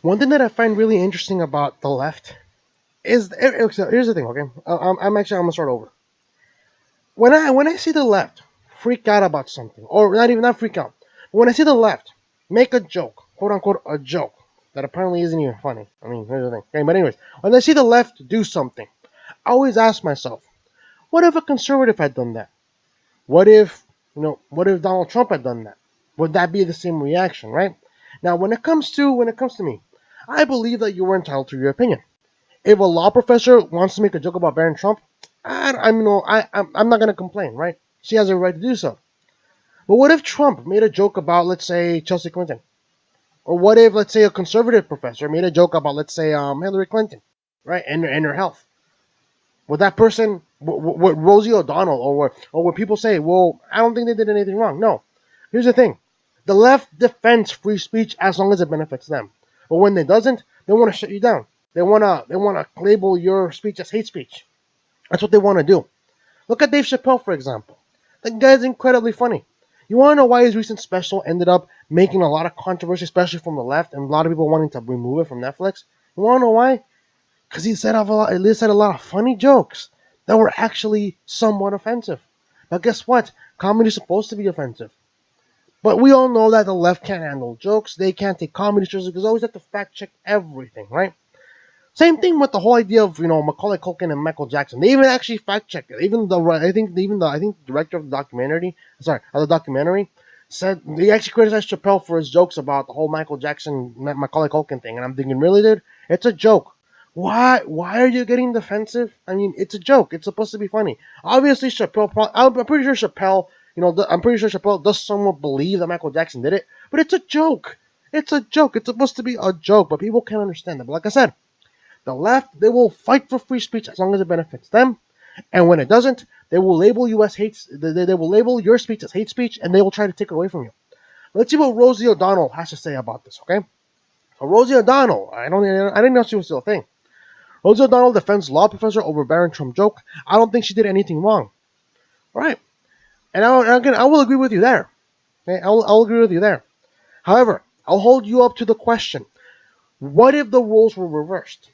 One thing that I find really interesting about the left is here's the thing. Okay, I'm gonna start over. When I see the left freak out about something, or not freak out, but when I see the left make a joke, quote unquote, a joke that apparently isn't even funny. I mean, here's the thing. Okay, but anyways, when I see the left do something, I always ask myself, what if a conservative had done that? What if Donald Trump had done that? Would that be the same reaction, right? Now, when it comes to me, I believe that you were entitled to your opinion. If a law professor wants to make a joke about Barron Trump, I'm not gonna complain, right? She has a right to do so. But what if Trump made a joke about, let's say, Chelsea Clinton, or what if, let's say, a conservative professor made a joke about, let's say, Hillary Clinton, right, and her health? Would that person, would Rosie O'Donnell, or would people say, well, I don't think they did anything wrong? No. Here's the thing: the left defends free speech as long as it benefits them, but when it doesn't, they want to shut you down. They wanna label your speech as hate speech. That's what they want to do. Look at Dave Chappelle, for example. That guy's incredibly funny. You want to know why his recent special ended up making a lot of controversy, especially from the left, and a lot of people wanting to remove it from Netflix? You want to know why? Because he said a lot of funny jokes that were actually somewhat offensive. But guess what? Comedy is supposed to be offensive. But we all know that the left can't handle jokes. They can't take comedy seriously because they always have to fact check everything, right? Same thing with the whole idea of Macaulay Culkin and Michael Jackson. They even actually fact checked it. Even the I think the director of the documentary said they actually criticized Chappelle for his jokes about the whole Michael Jackson Macaulay Culkin thing. And I'm thinking, really, dude, it's a joke. Why are you getting defensive? I mean, it's a joke. It's supposed to be funny. Obviously, Chappelle. I'm pretty sure Chappelle. I'm pretty sure Chappelle does somewhat believe that Michael Jackson did it, but it's a joke. It's a joke. It's supposed to be a joke, but people can't understand that. But like I said, the left, they will fight for free speech as long as it benefits them. And when it doesn't, they will label you as hate. They will label your speech as hate speech, and they will try to take it away from you. Let's see what Rosie O'Donnell has to say about this. Okay, so Rosie O'Donnell, I didn't know she was still a thing. Rosie O'Donnell defends law professor over Barron Trump joke. I don't think she did anything wrong. All right, and I will agree with you there. Okay, I'll agree with you there. However, I'll hold you up to the question: what if the roles were reversed?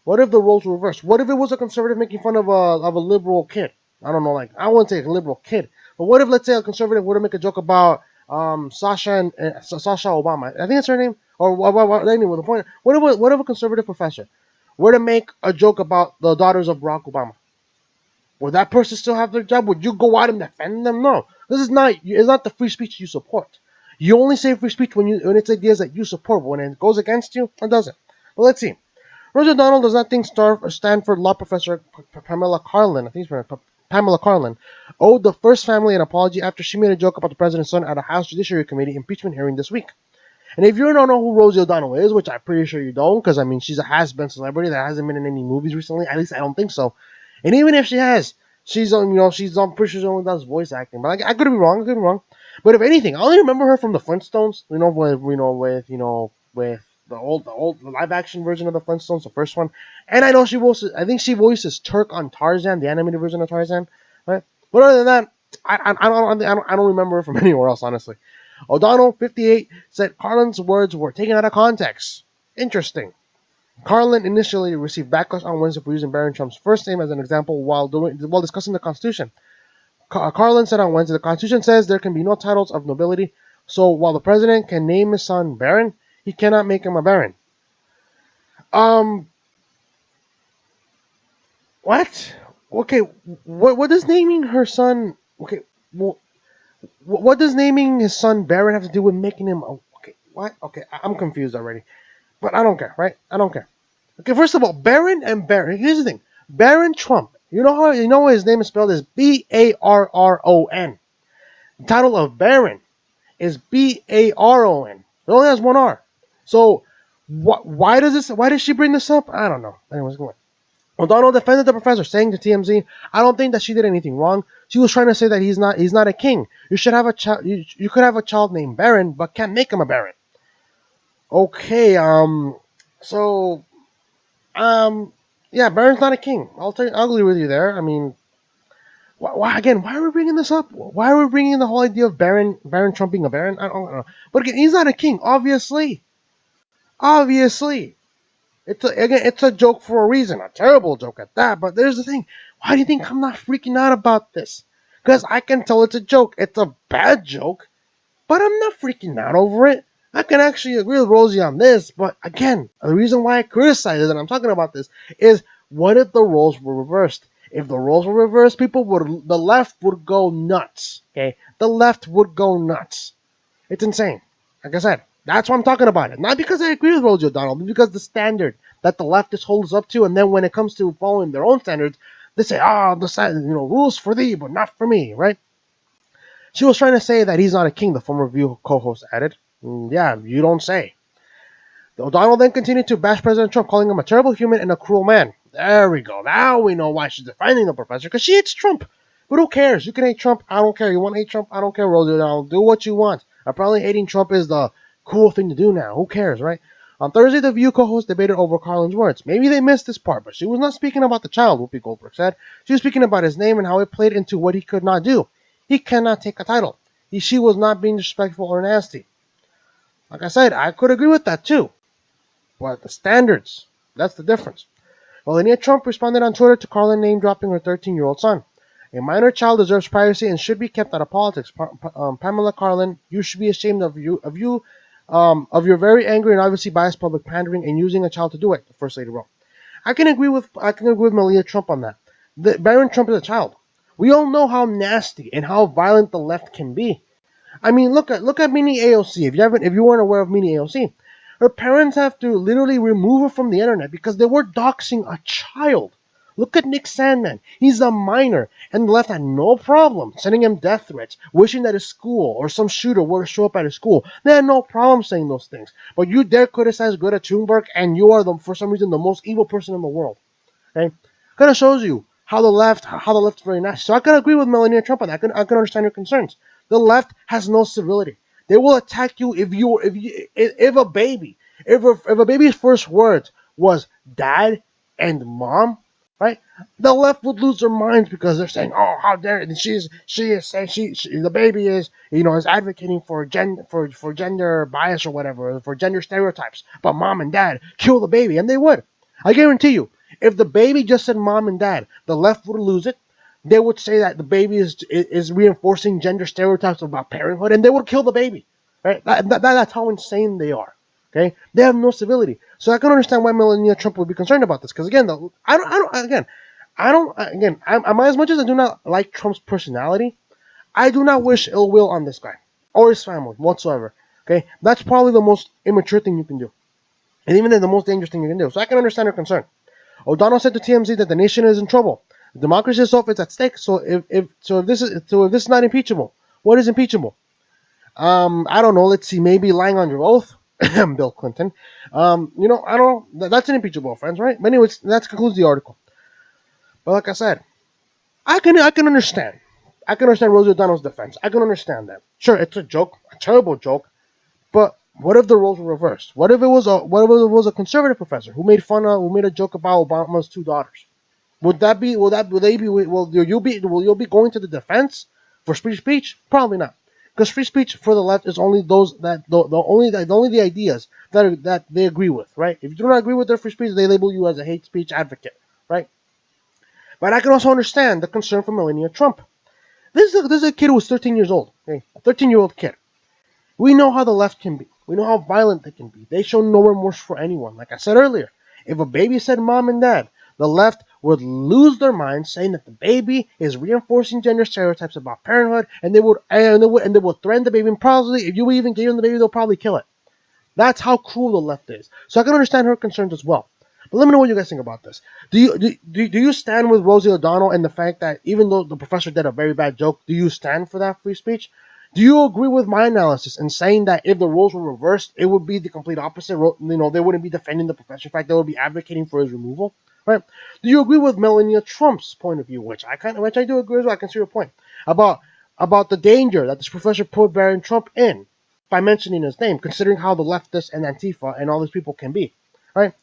What if the roles were reversed? What if it was a conservative making fun of a liberal kid? I don't know, like I wouldn't say a liberal kid, but what if, let's say, a conservative were to make a joke about Sasha and Sasha Obama? I think that's her name. Or anyway, the point. What if a conservative professor were to make a joke about the daughters of Barack Obama? Would that person still have their job? Would you go out and defend them? No. This is not. It's not the free speech you support. You only say free speech when it's ideas that you support. But when it goes against you, it doesn't. But let's see. Rosie O'Donnell does not think Stanford law professor Pamela Karlan, I think it's Pamela Karlan, owed the first family an apology after she made a joke about the president's son at a House Judiciary Committee impeachment hearing this week. And if you don't know who Rosie O'Donnell is, which I'm pretty sure you don't, because I mean she's a has-been celebrity that hasn't been in any movies recently. At least I don't think so. And even if she has, she's on pretty sure she only does voice acting. But I could be wrong. I could be wrong. But if anything, I only remember her from the Flintstones. With the live action version of the Flintstones, the first one. And I know I think she voices Turk on Tarzan, the animated version of Tarzan. Right. But other than that, I don't remember her from anywhere else, honestly. O'Donnell, 58, said Carlin's words were taken out of context. Interesting. Carlin initially received backlash on Wednesday for using Barron Trump's first name as an example while discussing the Constitution. Carlin said on Wednesday, the Constitution says there can be no titles of nobility, so while the president can name his son Barron, he cannot make him a baron. Um, what? Okay, what does naming her son? Okay, well, what does naming his son Barron have to do with making him? Okay, what? Okay, I'm confused already. But I don't care, right? I don't care. Okay, first of all, Barron and Barron. Here's the thing: Barron Trump. You know how his name is spelled is Barron. The title of Barron is Baron. It only has one R. So why does she bring this up? I don't know. Anyways, go on. O'Donnell defended the professor, saying to TMZ, "I don't think that she did anything wrong. She was trying to say that he's not a king. You should have a child. You could have a child named Baron, but can't make him a baron." Okay. So um. Yeah, Baron's not a king. I'll agree with you there. I mean, why are we bringing this up? Why are we bringing in the whole idea of Baron Trump being a baron? I don't know. But again, he's not a king, obviously. Obviously. It's a joke for a reason, a terrible joke at that. But there's the thing: why do you think I'm not freaking out about this? Because I can tell it's a joke. It's a bad joke, but I'm not freaking out over it. I can actually agree with Rosie on this, but again, the reason why I criticize it and I'm talking about this is what if the roles were reversed? If the roles were reversed, the left would go nuts. Okay, the left would go nuts. It's insane. Like I said, that's why I'm talking about it. Not because I agree with Rosie O'Donnell, but because the standard that the leftist holds up to, and then when it comes to following their own standards, they say, "Ah, rules for thee, but not for me," right? She was trying to say that he's not a king, the former View co-host added. Yeah, you don't say. O'Donnell then continued to bash President Trump, calling him a terrible human and a cruel man. There we go. Now we know why she's defending the professor, because she hates Trump. But who cares? You can hate Trump. I don't care. You want to hate Trump? I don't care, Rosie O'Donnell. Do what you want. Apparently hating Trump is the cool thing to do now. Who cares, right? On Thursday, the View co-host debated over Carlin's words. Maybe they missed this part, but she was not speaking about the child, Whoopi Goldberg said. She was speaking about his name and how it played into what he could not do. He cannot take a title. She was not being disrespectful or nasty. Like I said, I could agree with that too. But the standards, that's the difference. Melania Trump responded on Twitter to Carlin name dropping her 13-year-old son. A minor child deserves privacy and should be kept out of politics. Pamela Carlin, you should be ashamed of your very angry and obviously biased public pandering and using a child to do it. The first lady wrote. I can agree with Melania Trump on that. Barron Trump is a child. We all know how nasty and how violent the left can be. I mean, look at Mini AOC. If you weren't aware of Mini AOC, her parents have to literally remove her from the internet because they were doxing a child. Look at Nick Sandman. He's a minor, and the left had no problem sending him death threats, wishing that his school or some shooter were to show up at his school. They had no problem saying those things. But you dare criticize Greta Thunberg, and you are, for some reason, the most evil person in the world. Okay, kind of shows you how the left is very nasty. So I can agree with Melania Trump on that. I can understand her concerns. The left has no civility. They will attack you if a baby's first words was dad and mom, right? The left would lose their minds because they're saying, "Oh, how dare!" And she is saying the baby is advocating for gender bias or whatever, for gender stereotypes. But mom and dad kill the baby, and they would. I guarantee you, if the baby just said mom and dad, the left would lose it. They would say that the baby is reinforcing gender stereotypes about parenthood, and they would kill the baby. Right? That's how insane they are. Okay, they have no civility. So I can understand why Melania Trump would be concerned about this. Because again, I'm as much as I do not like Trump's personality, I do not wish ill will on this guy or his family whatsoever. Okay, that's probably the most immature thing you can do, and even the most dangerous thing you can do. So I can understand her concern. O'Donnell said to TMZ that the nation is in trouble. Democracy itself is at stake. So if this is not impeachable, what is impeachable? I don't know. Let's see. Maybe lying on your oath, Bill Clinton. I don't know. That's an impeachable offense, right? But anyways, that concludes the article. But like I said, I can understand. I can understand Rosie O'Donnell's defense. I can understand that. Sure, it's a joke, a terrible joke. But what if the roles were reversed? What if it was a conservative professor who made a joke about Obama's two daughters? Will you be going to the defense for free speech? Probably not, because free speech for the left is only those that only the ideas that they agree with, right? If you do not agree with their free speech, they label you as a hate speech advocate, right? But I can also understand the concern for Melania Trump. This is a kid who was 13 years old, okay? A 13-year-old kid. We know how the left can be. We know how violent they can be. They show no remorse for anyone. Like I said earlier, if a baby said mom and dad, the left would lose their minds, saying that the baby is reinforcing gender stereotypes about parenthood, and they would threaten the baby. And probably, if you even gave them the baby, they'll probably kill it. That's how cruel the left is. So I can understand her concerns as well. But let me know what you guys think about this. Do you stand with Rosie O'Donnell and the fact that even though the professor did a very bad joke, do you stand for that free speech? Do you agree with my analysis in saying that if the roles were reversed, it would be the complete opposite? They wouldn't be defending the professor. In fact, they would be advocating for his removal. Right? Do you agree with Melania Trump's point of view, which I do agree with? I can see your point about the danger that this professor put Barron Trump in by mentioning his name, considering how the leftists and Antifa and all these people can be. Right?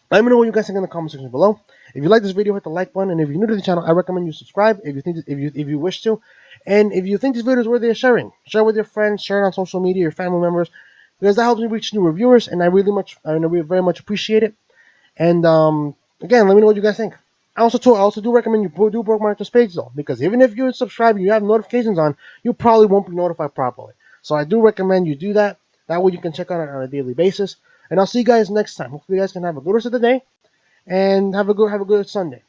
Let me know what you guys think in the comment section below. If you like this video, hit the like button, and if you're new to the channel, I recommend you subscribe if you wish to. And if you think this video is worthy of sharing, share with your friends, share it on social media, your family members. because that helps me reach new reviewers, and I really very much appreciate it. And again, let me know what you guys think. I also do recommend you do bookmark this page though, because even if you subscribe and you have notifications on, you probably won't be notified properly. So I do recommend you do that. That way you can check on it on a daily basis. And I'll see you guys next time. Hopefully you guys can have a good rest of the day and have a good Sunday.